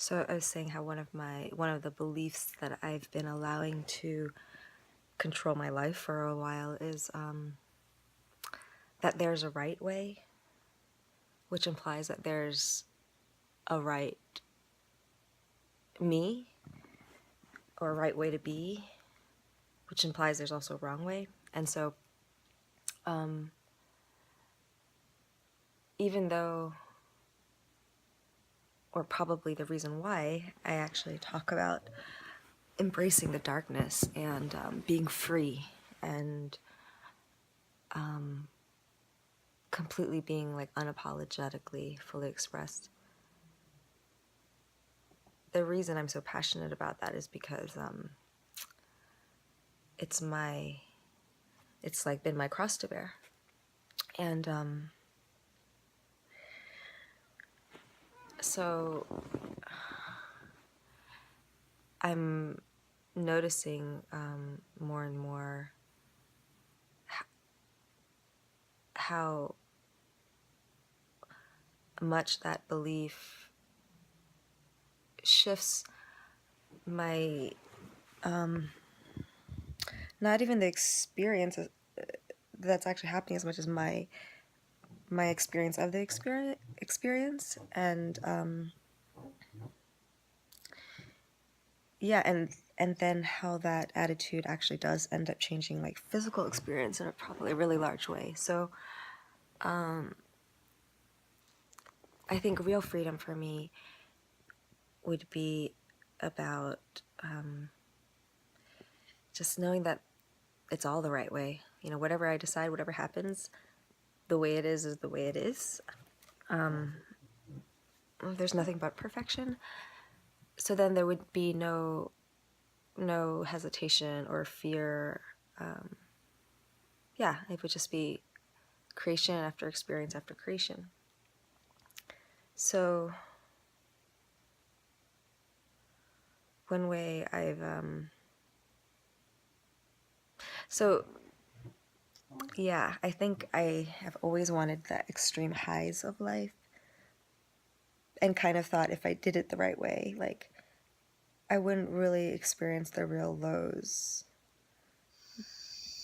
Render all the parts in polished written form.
So I was saying how one of the beliefs that I've been allowing to control my life for a while is that there's a right way, which implies that there's a right me or a right way to be, which implies there's also a wrong way. And so even though, or probably the reason why I actually talk about embracing the darkness and being free and completely being like unapologetically fully expressed. The reason I'm so passionate about that is because it's like been my cross to bear. And so I'm noticing more and more how much that belief shifts my not even the experience that's actually happening as much as my experience of the experience. And yeah, and then how that attitude actually does end up changing like physical experience in a probably really large way. So I think real freedom for me would be about just knowing that it's all the right way. You know, whatever I decide, whatever happens, the way it is the way it is. There's nothing but perfection. So then there would be no hesitation or fear. Yeah, it would just be creation after experience after creation. So one way I've yeah, I think I have always wanted the extreme highs of life, and kind of thought if I did it the right way, like I wouldn't really experience the real lows.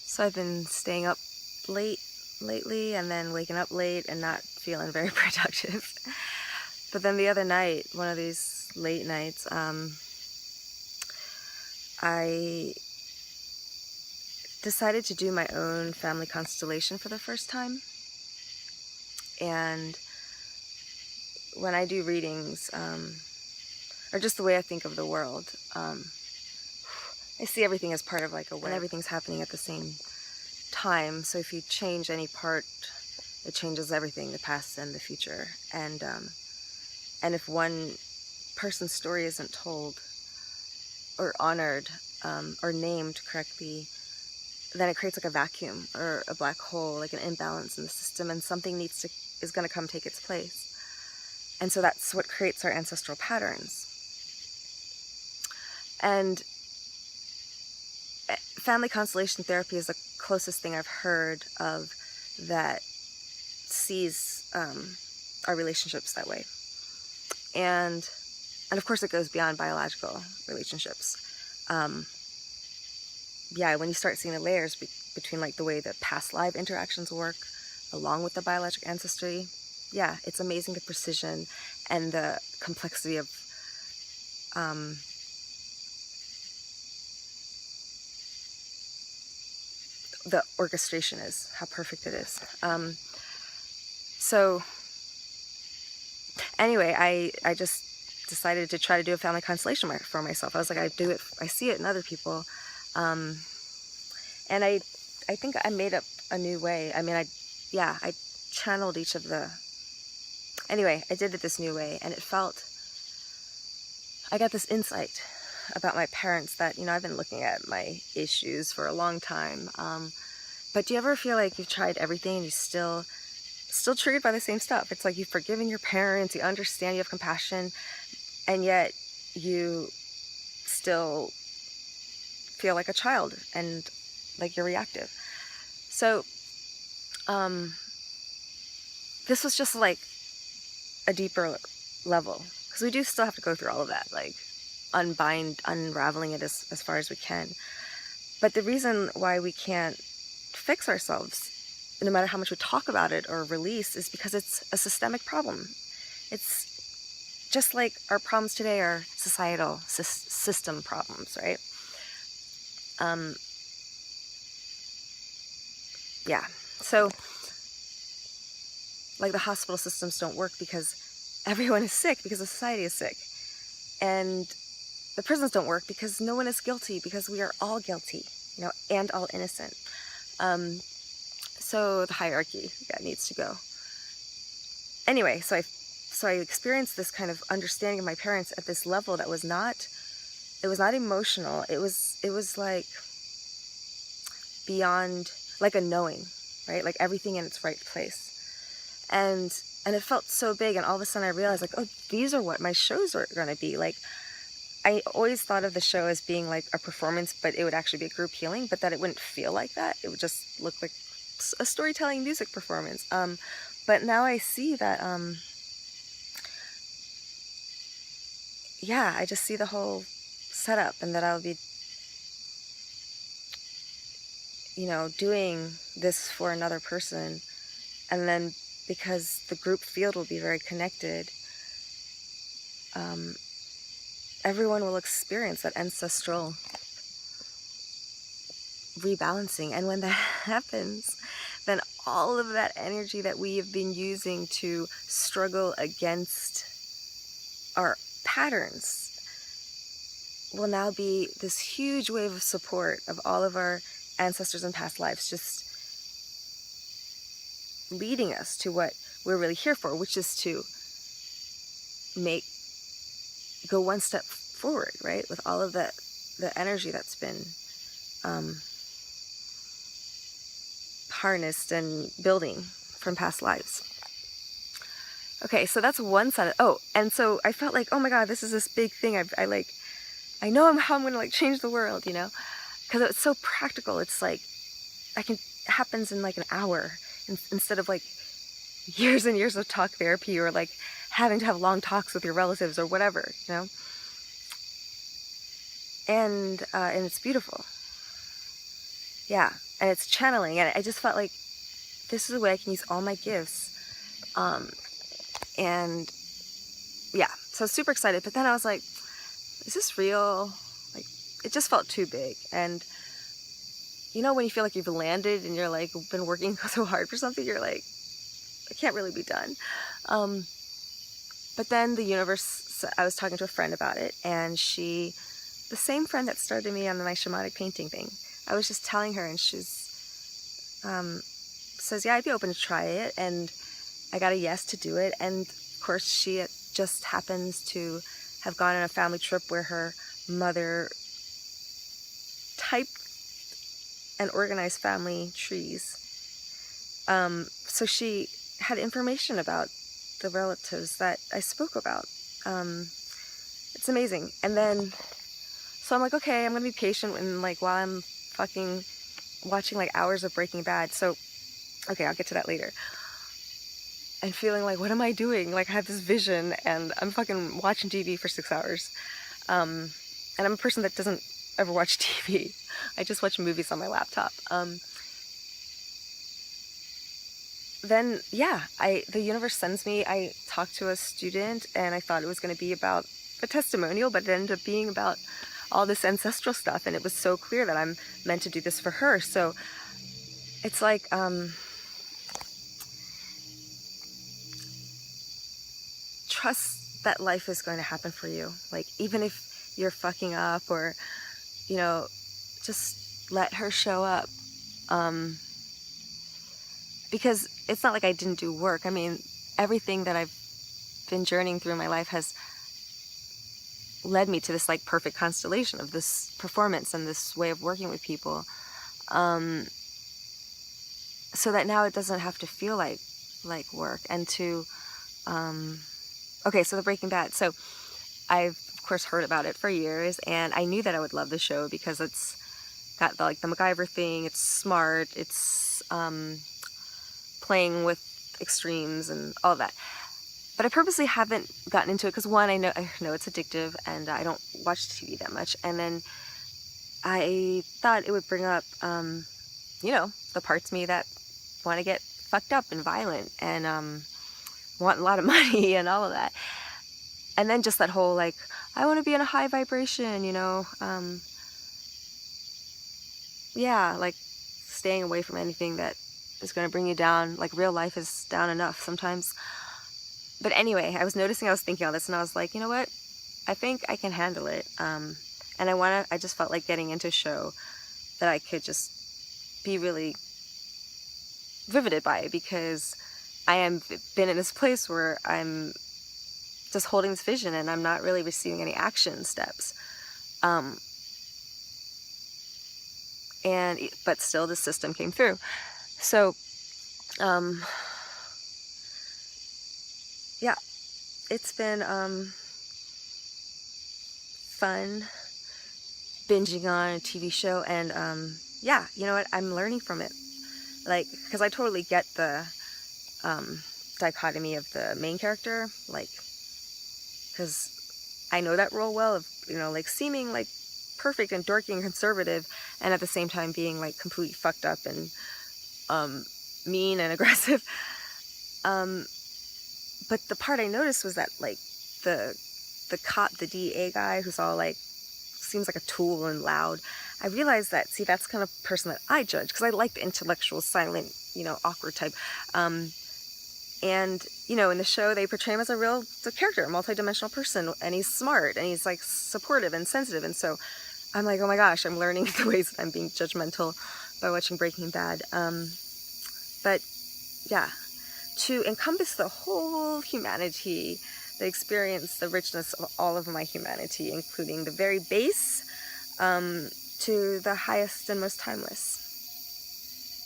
So I've been staying up late lately and then waking up late and not feeling very productive. But then the other night, one of these late nights, I decided to do my own family constellation for the first time. And when I do readings, or just the way I think of the world, I see everything as part of like a web, and everything's happening at the same time. So if you change any part, it changes everything, the past and the future. And if one person's story isn't told or honored or named correctly, then it creates like a vacuum or a black hole, like an imbalance in the system, and something is going to come take its place. And so that's what creates our ancestral patterns. And family constellation therapy is the closest thing I've heard of that sees our relationships that way. And of course it goes beyond biological relationships. Yeah, when you start seeing the layers between like the way the past life interactions work along with the biologic ancestry, yeah, it's amazing the precision and the complexity of the orchestration is, how perfect it is. So anyway, I just decided to try to do a family constellation for myself. I was like, I see it in other people. And I think I made up a new way. I mean, I channeled each of the, anyway, I did it this new way, and I got this insight about my parents that, you know, I've been looking at my issues for a long time. But do you ever feel like you've tried everything and you still triggered by the same stuff? It's like you've forgiven your parents, you understand, you have compassion, and yet you still feel like a child and like you're reactive. So this was just like a deeper level because we do still have to go through all of that, like unraveling it as far as we can. But the reason why we can't fix ourselves, no matter how much we talk about it or release, is because it's a systemic problem. It's just like our problems today are societal system problems, right? Yeah. So, like, the hospital systems don't work because everyone is sick, because the society is sick. And the prisons don't work because no one is guilty, because we are all guilty, you know, and all innocent. So the hierarchy, needs to go. Anyway, so I experienced this kind of understanding of my parents at this level that was not, it was not emotional. It was like beyond, like a knowing, right? Like everything in its right place. And it felt so big, and all of a sudden I realized, like, oh, these are what my shows are going to be. Like, I always thought of the show as being like a performance, but it would actually be a group healing, but that it wouldn't feel like that. It would just look like a storytelling music performance. But now I see that, yeah, I just see the whole setup, and that I'll be, you know, doing this for another person. And then because the group field will be very connected, everyone will experience that ancestral rebalancing. And when that happens, then all of that energy that we have been using to struggle against our patterns will now be this huge wave of support of all of our ancestors and past lives, just leading us to what we're really here for, which is to go one step forward, right? With all of the energy that's been harnessed and building from past lives. Okay, so that's one side. Oh, and so I felt like, oh my God, this is this big thing. I know how I'm gonna like change the world, you know, because it's so practical. It's like it happens in like an hour instead of like years and years of talk therapy, or like having to have long talks with your relatives or whatever, you know. And it's beautiful. Yeah, and it's channeling, and I just felt like this is a way I can use all my gifts. And yeah, so super excited. But then I was like, is this real? Like, it just felt too big. And you know, when you feel like you've landed and you're like been working so hard for something, you're like, it can't really be done. But then the universe, I was talking to a friend about it, and the same friend that started me on my shamanic painting thing, I was just telling her, and she's says, yeah, I'd be open to try it. And I got a yes to do it. And of course, she just happens to have gone on a family trip where her mother typed and organized family trees. So she had information about the relatives that I spoke about. It's amazing. And then, so I'm like, okay, I'm gonna be patient, and like while I'm fucking watching like hours of Breaking Bad. So, okay, I'll get to that later. And feeling like, what am I doing? Like, I have this vision, and I'm fucking watching TV for 6 hours. And I'm a person that doesn't ever watch TV. I just watch movies on my laptop. Then, yeah, the universe sends me. I talked to a student, and I thought it was going to be about a testimonial, but it ended up being about all this ancestral stuff, and it was so clear that I'm meant to do this for her. So it's like, trust that life is going to happen for you. Like, even if you're fucking up, or, you know, just let her show up. Because it's not like I didn't do work. I mean, everything that I've been journeying through in my life has led me to this like perfect constellation of this performance and this way of working with people. So that now it doesn't have to feel like work. And to, okay, so the Breaking Bad. So I've of course heard about it for years, and I knew that I would love the show because it's got the MacGyver thing. It's smart. It's playing with extremes and all that. But I purposely haven't gotten into it because, one, I know it's addictive, and I don't watch TV that much. And then I thought it would bring up, the parts of me that want to get fucked up and violent and want a lot of money and all of that. And then just that whole, like, I want to be in a high vibration, yeah, like staying away from anything that is going to bring you down. Like, real life is down enough sometimes. But anyway, I was noticing, I was thinking all this, and I was like, you know what? I think I can handle it. And I just felt like getting into a show that I could just be really riveted by, because I am been in this place where I'm just holding this vision and I'm not really receiving any action steps. But still the system came through. So, yeah, it's been, fun binging on a TV show, and, yeah, you know what, I'm learning from it. Like, because I totally get the, dichotomy of the main character, like, because I know that role well of, like, seeming like perfect and dorky and conservative, and at the same time being like completely fucked up and mean and aggressive. But the part I noticed was that, like, the cop, the DEA guy, who's all like, seems like a tool and loud, I realized that, see, that's kind of person that I judge, because I like the intellectual, silent, awkward type. And, in the show, they portray him as a character, a multi-dimensional person, and he's smart, and he's, like, supportive and sensitive, and so I'm like, oh my gosh, I'm learning the ways that I'm being judgmental by watching Breaking Bad. But, yeah, to encompass the whole humanity, the experience, the richness of all of my humanity, including the very base to the highest and most timeless.